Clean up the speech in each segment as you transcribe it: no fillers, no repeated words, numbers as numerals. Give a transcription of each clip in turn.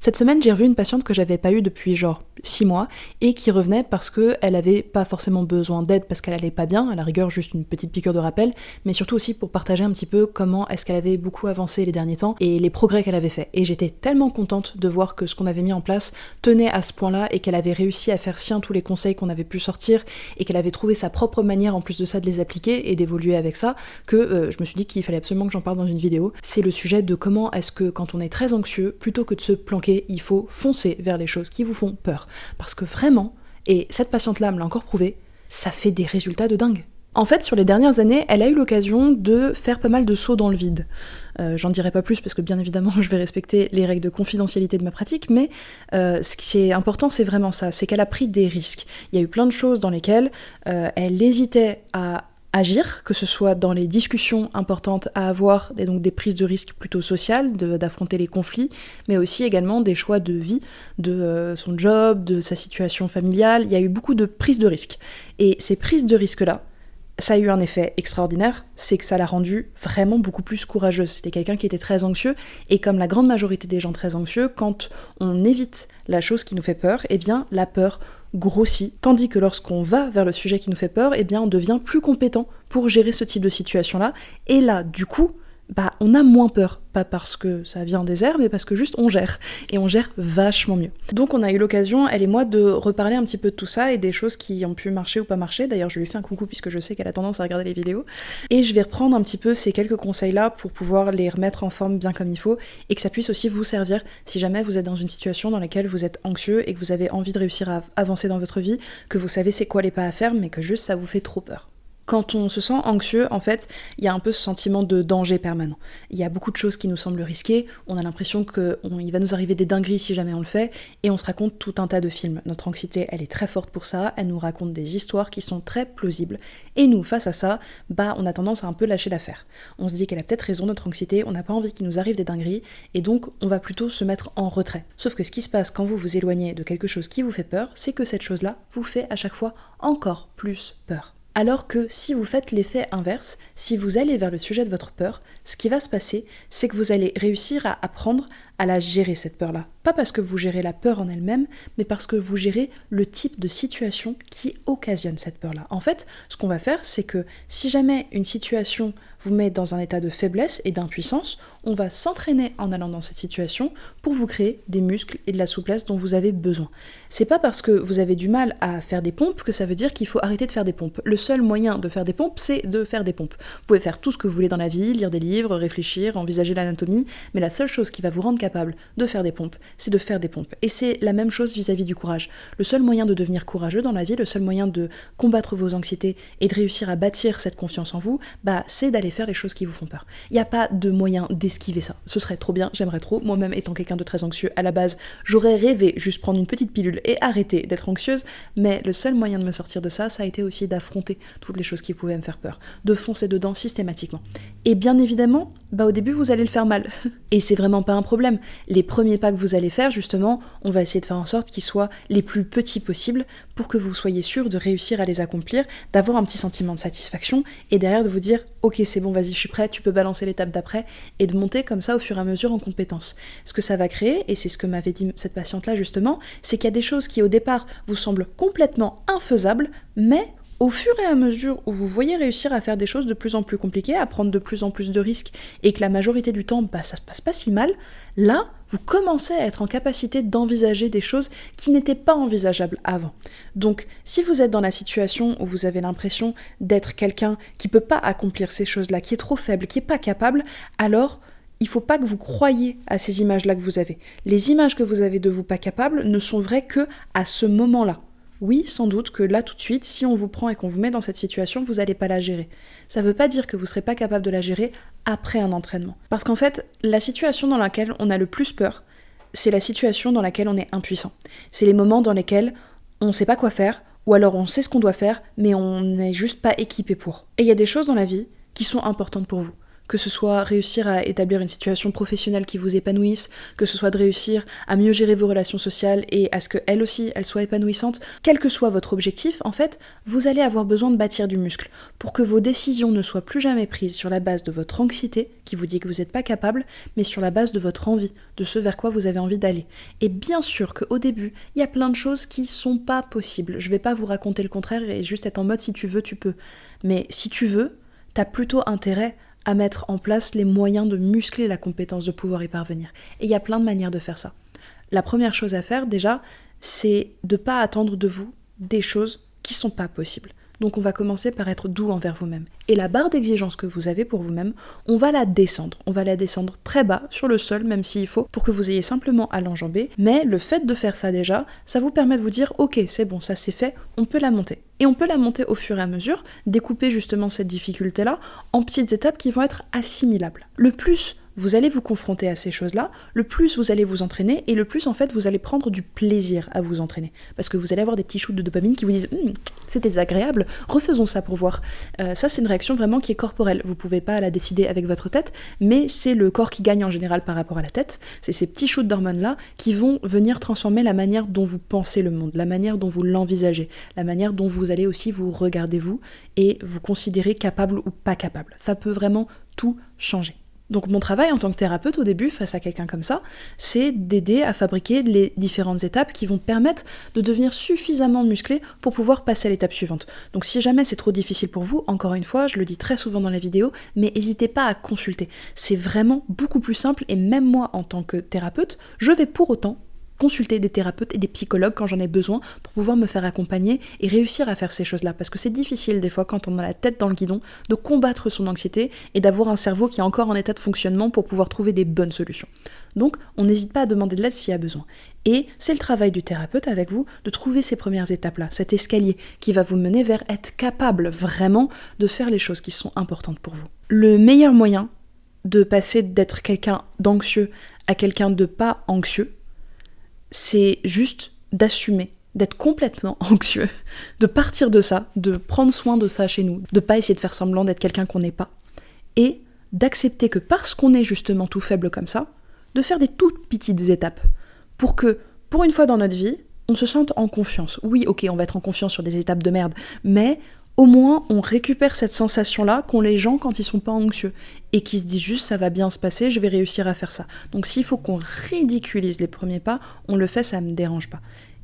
Cette semaine, j'ai revu une patiente que j'avais pas eue depuis genre 6 mois et qui revenait parce qu'elle avait pas forcément besoin d'aide parce qu'elle allait pas bien, à la rigueur juste une petite piqûre de rappel, mais surtout aussi pour partager un petit peu comment est-ce qu'elle avait beaucoup avancé les derniers temps et les progrès qu'elle avait fait. Et j'étais tellement contente de voir que ce qu'on avait mis en place tenait à ce point-là et qu'elle avait réussi à faire sien tous les conseils qu'on avait pu sortir et qu'elle avait trouvé sa propre manière en plus de ça de les appliquer et d'évoluer avec ça, que je me suis dit qu'il fallait absolument que j'en parle dans une vidéo. C'est le sujet de comment est-ce que quand on est très anxieux, plutôt que de se planquer, il faut foncer vers les choses qui vous font peur. Parce que vraiment, et cette patiente-là me l'a encore prouvé, ça fait des résultats de dingue. En fait, sur les dernières années, elle a eu l'occasion de faire pas mal de sauts dans le vide. J'en dirai pas plus parce que bien évidemment je vais respecter les règles de confidentialité de ma pratique, mais ce qui est important c'est vraiment ça, c'est qu'elle a pris des risques. Il y a eu plein de choses dans lesquelles elle hésitait à agir, que ce soit dans les discussions importantes à avoir, et donc des prises de risques plutôt sociales, d'affronter les conflits, mais aussi également des choix de vie, de son job, de sa situation familiale. Il y a eu beaucoup de prises de risques. Et ces prises de risques-là, ça a eu un effet extraordinaire, c'est que ça l'a rendue vraiment beaucoup plus courageuse. C'était quelqu'un qui était très anxieux, et comme la grande majorité des gens très anxieux, quand on évite la chose qui nous fait peur, eh bien la peur grossit. Tandis que lorsqu'on va vers le sujet qui nous fait peur, eh bien on devient plus compétent pour gérer ce type de situation-là, et là, du coup, on a moins peur, pas parce que ça vient des airs, mais parce que juste on gère, et on gère vachement mieux. Donc on a eu l'occasion, elle et moi, de reparler un petit peu de tout ça, et des choses qui ont pu marcher ou pas marcher. D'ailleurs je lui fais un coucou puisque je sais qu'elle a tendance à regarder les vidéos, et je vais reprendre un petit peu ces quelques conseils-là pour pouvoir les remettre en forme bien comme il faut, et que ça puisse aussi vous servir si jamais vous êtes dans une situation dans laquelle vous êtes anxieux, et que vous avez envie de réussir à avancer dans votre vie, que vous savez c'est quoi les pas à faire, mais que juste ça vous fait trop peur. Quand on se sent anxieux, en fait, il y a un peu ce sentiment de danger permanent. Il y a beaucoup de choses qui nous semblent risquées, on a l'impression qu'il va nous arriver des dingueries si jamais on le fait, et on se raconte tout un tas de films. Notre anxiété, elle est très forte pour ça, elle nous raconte des histoires qui sont très plausibles, et nous, face à ça, on a tendance à un peu lâcher l'affaire. On se dit qu'elle a peut-être raison, notre anxiété, on n'a pas envie qu'il nous arrive des dingueries, et donc on va plutôt se mettre en retrait. Sauf que ce qui se passe quand vous vous éloignez de quelque chose qui vous fait peur, c'est que cette chose-là vous fait à chaque fois encore plus peur. Alors que si vous faites l'effet inverse, si vous allez vers le sujet de votre peur, ce qui va se passer, c'est que vous allez réussir à apprendre à la gérer cette peur-là. Pas parce que vous gérez la peur en elle-même, mais parce que vous gérez le type de situation qui occasionne cette peur-là. En fait, ce qu'on va faire, c'est que si jamais une situation vous met dans un état de faiblesse et d'impuissance, on va s'entraîner en allant dans cette situation pour vous créer des muscles et de la souplesse dont vous avez besoin. C'est pas parce que vous avez du mal à faire des pompes que ça veut dire qu'il faut arrêter de faire des pompes. Le seul moyen de faire des pompes, c'est de faire des pompes. Vous pouvez faire tout ce que vous voulez dans la vie, lire des livres, réfléchir, envisager l'anatomie, mais la seule chose qui va vous rendre capable de faire des pompes, c'est de faire des pompes. Et c'est la même chose vis-à-vis du courage. Le seul moyen de devenir courageux dans la vie, le seul moyen de combattre vos anxiétés et de réussir à bâtir cette confiance en vous, c'est d'aller faire les choses qui vous font peur. Il n'y a pas de moyen d'esquiver ça. Ce serait trop bien, j'aimerais trop. Moi-même étant quelqu'un de très anxieux à la base, j'aurais rêvé juste prendre une petite pilule et arrêter d'être anxieuse, mais le seul moyen de me sortir de ça, ça a été aussi d'affronter toutes les choses qui pouvaient me faire peur, de foncer dedans systématiquement. Et bien évidemment, au début vous allez le faire mal. Et c'est vraiment pas un problème. Les premiers pas que vous allez faire, justement, on va essayer de faire en sorte qu'ils soient les plus petits possibles pour que vous soyez sûr de réussir à les accomplir, d'avoir un petit sentiment de satisfaction et derrière de vous dire « Ok, c'est bon, vas-y, je suis prêt, tu peux balancer l'étape d'après » et de monter comme ça au fur et à mesure en compétence. Ce que ça va créer, et c'est ce que m'avait dit cette patiente-là justement, c'est qu'il y a des choses qui au départ vous semblent complètement infaisables, mais au fur et à mesure où vous voyez réussir à faire des choses de plus en plus compliquées, à prendre de plus en plus de risques, et que la majorité du temps, ça se passe pas si mal, là, vous commencez à être en capacité d'envisager des choses qui n'étaient pas envisageables avant. Donc, si vous êtes dans la situation où vous avez l'impression d'être quelqu'un qui peut pas accomplir ces choses-là, qui est trop faible, qui est pas capable, alors il faut pas que vous croyiez à ces images-là que vous avez. Les images que vous avez de vous pas capable ne sont vraies que à ce moment-là. Oui, sans doute que là, tout de suite, si on vous prend et qu'on vous met dans cette situation, vous n'allez pas la gérer. Ça ne veut pas dire que vous ne serez pas capable de la gérer après un entraînement. Parce qu'en fait, la situation dans laquelle on a le plus peur, c'est la situation dans laquelle on est impuissant. C'est les moments dans lesquels on ne sait pas quoi faire, ou alors on sait ce qu'on doit faire, mais on n'est juste pas équipé pour. Et il y a des choses dans la vie qui sont importantes pour vous. que ce soit réussir à établir une situation professionnelle qui vous épanouisse, que ce soit de réussir à mieux gérer vos relations sociales et à ce qu'elles aussi, elles soient épanouissantes, quel que soit votre objectif, en fait, vous allez avoir besoin de bâtir du muscle pour que vos décisions ne soient plus jamais prises sur la base de votre anxiété, qui vous dit que vous n'êtes pas capable, mais sur la base de votre envie, de ce vers quoi vous avez envie d'aller. Et bien sûr qu'au début, il y a plein de choses qui sont pas possibles. Je vais pas vous raconter le contraire et juste être en mode si tu veux, tu peux. Mais si tu veux, t'as plutôt intérêt à mettre en place les moyens de muscler la compétence de pouvoir y parvenir. Et il y a plein de manières de faire ça. La première chose à faire, déjà, c'est de pas attendre de vous des choses qui sont pas possibles. Donc on va commencer par être doux envers vous-même. Et la barre d'exigence que vous avez pour vous-même, on va la descendre. On va la descendre très bas, sur le sol, même s'il faut, pour que vous ayez simplement à l'enjamber. Mais le fait de faire ça déjà, ça vous permet de vous dire « Ok, c'est bon, ça c'est fait, on peut la monter ». Et on peut la monter au fur et à mesure, découper justement cette difficulté-là en petites étapes qui vont être assimilables. Le plus vous allez vous confronter à ces choses-là, le plus vous allez vous entraîner et le plus en fait vous allez prendre du plaisir à vous entraîner. Parce que vous allez avoir des petits shoots de dopamine qui vous disent c'est désagréable, refaisons ça pour voir. Ça c'est une réaction vraiment qui est corporelle. Vous pouvez pas la décider avec votre tête, mais c'est le corps qui gagne en général par rapport à la tête. C'est ces petits shoots d'hormones-là qui vont venir transformer la manière dont vous pensez le monde, la manière dont vous l'envisagez, la manière dont vous allez aussi vous regarder vous et vous considérer capable ou pas capable. Ça peut vraiment tout changer. Donc mon travail en tant que thérapeute au début, face à quelqu'un comme ça, c'est d'aider à fabriquer les différentes étapes qui vont permettre de devenir suffisamment musclé pour pouvoir passer à l'étape suivante. Donc si jamais c'est trop difficile pour vous, encore une fois, je le dis très souvent dans les vidéos, mais n'hésitez pas à consulter. C'est vraiment beaucoup plus simple et même moi en tant que thérapeute, je vais pour autant consulter des thérapeutes et des psychologues quand j'en ai besoin pour pouvoir me faire accompagner et réussir à faire ces choses-là. Parce que c'est difficile des fois quand on a la tête dans le guidon de combattre son anxiété et d'avoir un cerveau qui est encore en état de fonctionnement pour pouvoir trouver des bonnes solutions. Donc on n'hésite pas à demander de l'aide s'il y a besoin. Et c'est le travail du thérapeute avec vous de trouver ces premières étapes-là, cet escalier qui va vous mener vers être capable vraiment de faire les choses qui sont importantes pour vous. Le meilleur moyen de passer d'être quelqu'un d'anxieux à quelqu'un de pas anxieux, c'est juste d'assumer, d'être complètement anxieux, de partir de ça, de prendre soin de ça chez nous, de pas essayer de faire semblant d'être quelqu'un qu'on n'est pas, et d'accepter que parce qu'on est justement tout faible comme ça, de faire des toutes petites étapes, pour que, pour une fois dans notre vie, on se sente en confiance. Oui, ok, on va être en confiance sur des étapes de merde, mais au moins on récupère cette sensation-là qu'ont les gens quand ils sont pas anxieux, et qui se disent juste ça va bien se passer, je vais réussir à faire ça. Donc s'il faut qu'on ridiculise les premiers pas, on le fait, ça me dérange pas.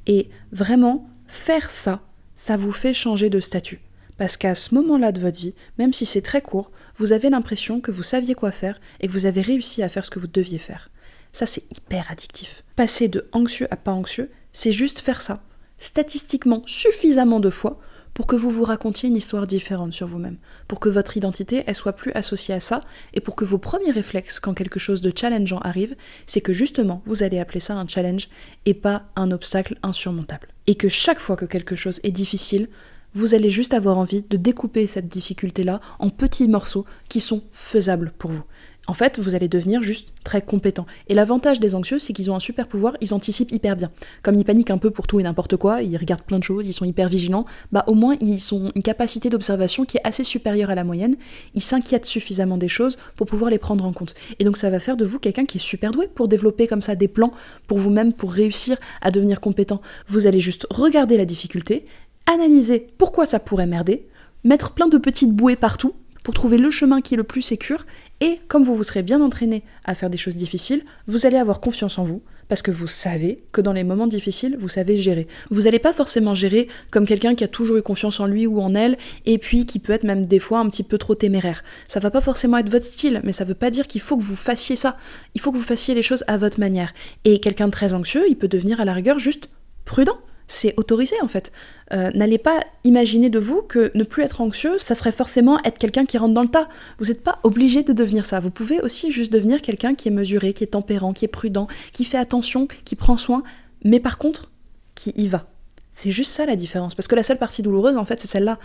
Et vraiment, faire ça, ça vous fait changer de statut. Parce qu'à ce moment-là de votre vie, même si c'est très court, vous avez l'impression que vous saviez quoi faire et que vous avez réussi à faire ce que vous deviez faire. Ça, c'est hyper addictif. Passer de anxieux à pas anxieux, c'est juste faire ça, statistiquement suffisamment de fois, pour que vous vous racontiez une histoire différente sur vous-même, pour que votre identité elle soit plus associée à ça, et pour que vos premiers réflexes quand quelque chose de challengeant arrive, c'est que justement vous allez appeler ça un challenge et pas un obstacle insurmontable. Et que chaque fois que quelque chose est difficile, vous allez juste avoir envie de découper cette difficulté-là en petits morceaux qui sont faisables pour vous. En fait, vous allez devenir juste très compétent. Et l'avantage des anxieux, c'est qu'ils ont un super pouvoir, ils anticipent hyper bien. Comme ils paniquent un peu pour tout et n'importe quoi, ils regardent plein de choses, ils sont hyper vigilants, au moins ils ont une capacité d'observation qui est assez supérieure à la moyenne, ils s'inquiètent suffisamment des choses pour pouvoir les prendre en compte. Et donc ça va faire de vous quelqu'un qui est super doué pour développer comme ça des plans pour vous-même, pour réussir à devenir compétent. Vous allez juste regarder la difficulté, analyser pourquoi ça pourrait merder, mettre plein de petites bouées partout, pour trouver le chemin qui est le plus sécure, et comme vous vous serez bien entraîné à faire des choses difficiles, vous allez avoir confiance en vous, parce que vous savez que dans les moments difficiles, vous savez gérer. Vous n'allez pas forcément gérer comme quelqu'un qui a toujours eu confiance en lui ou en elle, et puis qui peut être même des fois un petit peu trop téméraire. Ça va pas forcément être votre style, mais ça veut pas dire qu'il faut que vous fassiez ça. Il faut que vous fassiez les choses à votre manière. Et quelqu'un de très anxieux, il peut devenir à la rigueur juste prudent. C'est autorisé en fait. N'allez pas imaginer de vous que ne plus être anxieux, ça serait forcément être quelqu'un qui rentre dans le tas. Vous n'êtes pas obligé de devenir ça. Vous pouvez aussi juste devenir quelqu'un qui est mesuré, qui est tempérant, qui est prudent, qui fait attention, qui prend soin, mais par contre, qui y va. C'est juste ça la différence. Parce que la seule partie douloureuse en fait, c'est celle-là.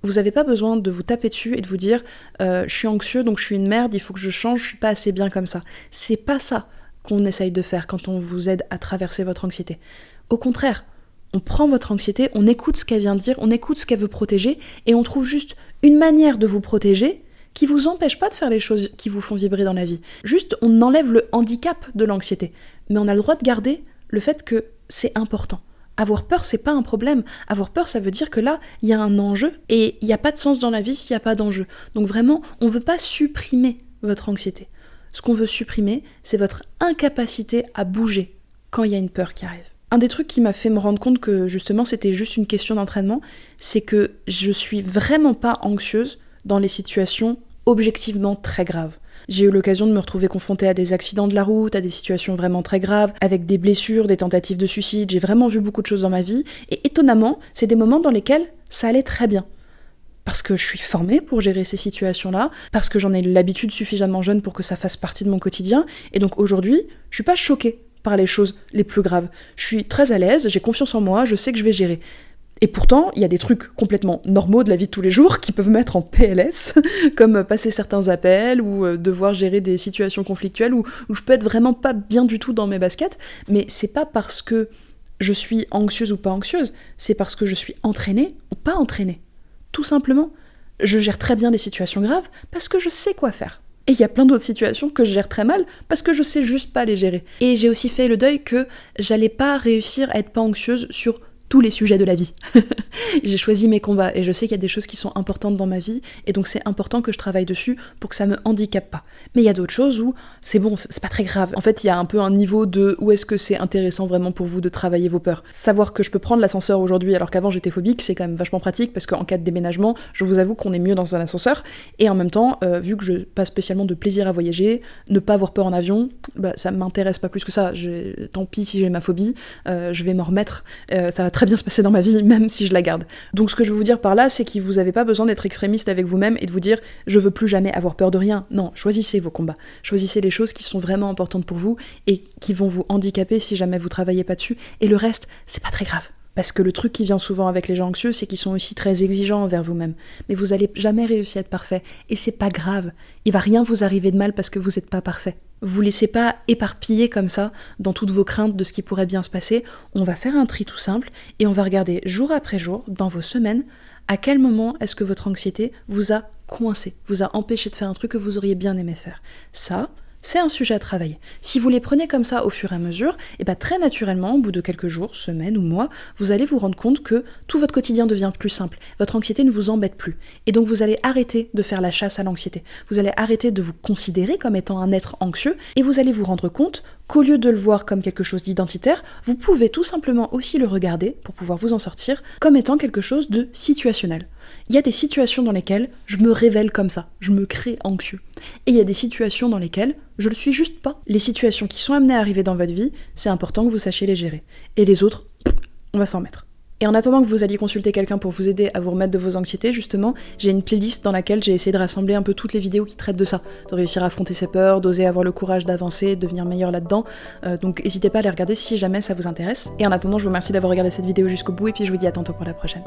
Vous n'avez pas besoin de vous taper dessus et de vous dire je suis anxieux donc je suis une merde, il faut que je change, je suis pas assez bien comme ça. C'est pas ça qu'on essaye de faire quand on vous aide à traverser votre anxiété. Au contraire, on prend votre anxiété, on écoute ce qu'elle vient dire, on écoute ce qu'elle veut protéger, et on trouve juste une manière de vous protéger qui vous empêchent pas de faire les choses qui vous font vibrer dans la vie. Juste, on enlève le handicap de l'anxiété, mais on a le droit de garder le fait que c'est important. Avoir peur, c'est pas un problème. Avoir peur, ça veut dire que là, il y a un enjeu, et il n'y a pas de sens dans la vie s'il n'y a pas d'enjeu. Donc vraiment, on veut pas supprimer votre anxiété. Ce qu'on veut supprimer, c'est votre incapacité à bouger quand il y a une peur qui arrive. Un des trucs qui m'a fait me rendre compte que justement c'était juste une question d'entraînement, c'est que je suis vraiment pas anxieuse dans les situations objectivement très graves. J'ai eu l'occasion de me retrouver confrontée à des accidents de la route, à des situations vraiment très graves, avec des blessures, des tentatives de suicide. J'ai vraiment vu beaucoup de choses dans ma vie, et étonnamment, c'est des moments dans lesquels ça allait très bien. Parce que je suis formée pour gérer ces situations-là, parce que j'en ai l'habitude suffisamment jeune pour que ça fasse partie de mon quotidien, et donc aujourd'hui, je suis pas choquée par les choses les plus graves. Je suis très à l'aise, j'ai confiance en moi, je sais que je vais gérer. Et pourtant, il y a des trucs complètement normaux de la vie de tous les jours qui peuvent me mettre en PLS, comme passer certains appels, ou devoir gérer des situations conflictuelles, où je peux être vraiment pas bien du tout dans mes baskets, mais c'est pas parce que je suis anxieuse ou pas anxieuse, c'est parce que je suis entraînée ou pas entraînée. Tout simplement, je gère très bien les situations graves parce que je sais quoi faire. Et il y a plein d'autres situations que je gère très mal parce que je sais juste pas les gérer. Et j'ai aussi fait le deuil que j'allais pas réussir à être pas anxieuse sur tous les sujets de la vie. J'ai choisi mes combats et je sais qu'il y a des choses qui sont importantes dans ma vie et donc c'est important que je travaille dessus pour que ça me handicape pas. Mais il y a d'autres choses où c'est bon, c'est pas très grave. En fait, il y a un peu un niveau de où est-ce que c'est intéressant vraiment pour vous de travailler vos peurs. Savoir que je peux prendre l'ascenseur aujourd'hui alors qu'avant j'étais phobique, c'est quand même vachement pratique parce qu'en cas de déménagement, je vous avoue qu'on est mieux dans un ascenseur et en même temps, vu que je passe spécialement de plaisir à voyager, ne pas avoir peur en avion, ça m'intéresse pas plus que ça. Tant pis si j'ai ma phobie, je vais m'en remettre, ça va très bien se passer dans ma vie, même si je la garde. Donc ce que je veux vous dire par là, c'est que vous avez pas besoin d'être extrémiste avec vous-même et de vous dire « je veux plus jamais avoir peur de rien ». Non, choisissez vos combats. Choisissez les choses qui sont vraiment importantes pour vous et qui vont vous handicaper si jamais vous travaillez pas dessus. Et le reste, c'est pas très grave. Parce que le truc qui vient souvent avec les gens anxieux, c'est qu'ils sont aussi très exigeants envers vous-même. Mais vous allez jamais réussir à être parfait. Et c'est pas grave. Il va rien vous arriver de mal parce que vous êtes pas parfait. Vous laissez pas éparpiller comme ça dans toutes vos craintes de ce qui pourrait bien se passer. On va faire un tri tout simple et on va regarder jour après jour, dans vos semaines, à quel moment est-ce que votre anxiété vous a coincé, vous a empêché de faire un truc que vous auriez bien aimé faire. Ça, c'est un sujet à travailler. Si vous les prenez comme ça au fur et à mesure, et très naturellement, au bout de quelques jours, semaines ou mois, vous allez vous rendre compte que tout votre quotidien devient plus simple. Votre anxiété ne vous embête plus. Et donc vous allez arrêter de faire la chasse à l'anxiété. Vous allez arrêter de vous considérer comme étant un être anxieux et vous allez vous rendre compte qu'au lieu de le voir comme quelque chose d'identitaire, vous pouvez tout simplement aussi le regarder, pour pouvoir vous en sortir, comme étant quelque chose de situationnel. Il y a des situations dans lesquelles je me révèle comme ça, je me crée anxieux. Et il y a des situations dans lesquelles je le suis juste pas. Les situations qui sont amenées à arriver dans votre vie, c'est important que vous sachiez les gérer. Et les autres, on va s'en mettre. Et en attendant que vous alliez consulter quelqu'un pour vous aider à vous remettre de vos anxiétés, justement, j'ai une playlist dans laquelle j'ai essayé de rassembler un peu toutes les vidéos qui traitent de ça, de réussir à affronter ses peurs, d'oser avoir le courage d'avancer, de devenir meilleur là-dedans. Donc n'hésitez pas à les regarder si jamais ça vous intéresse. Et en attendant, je vous remercie d'avoir regardé cette vidéo jusqu'au bout et puis je vous dis à tantôt pour la prochaine.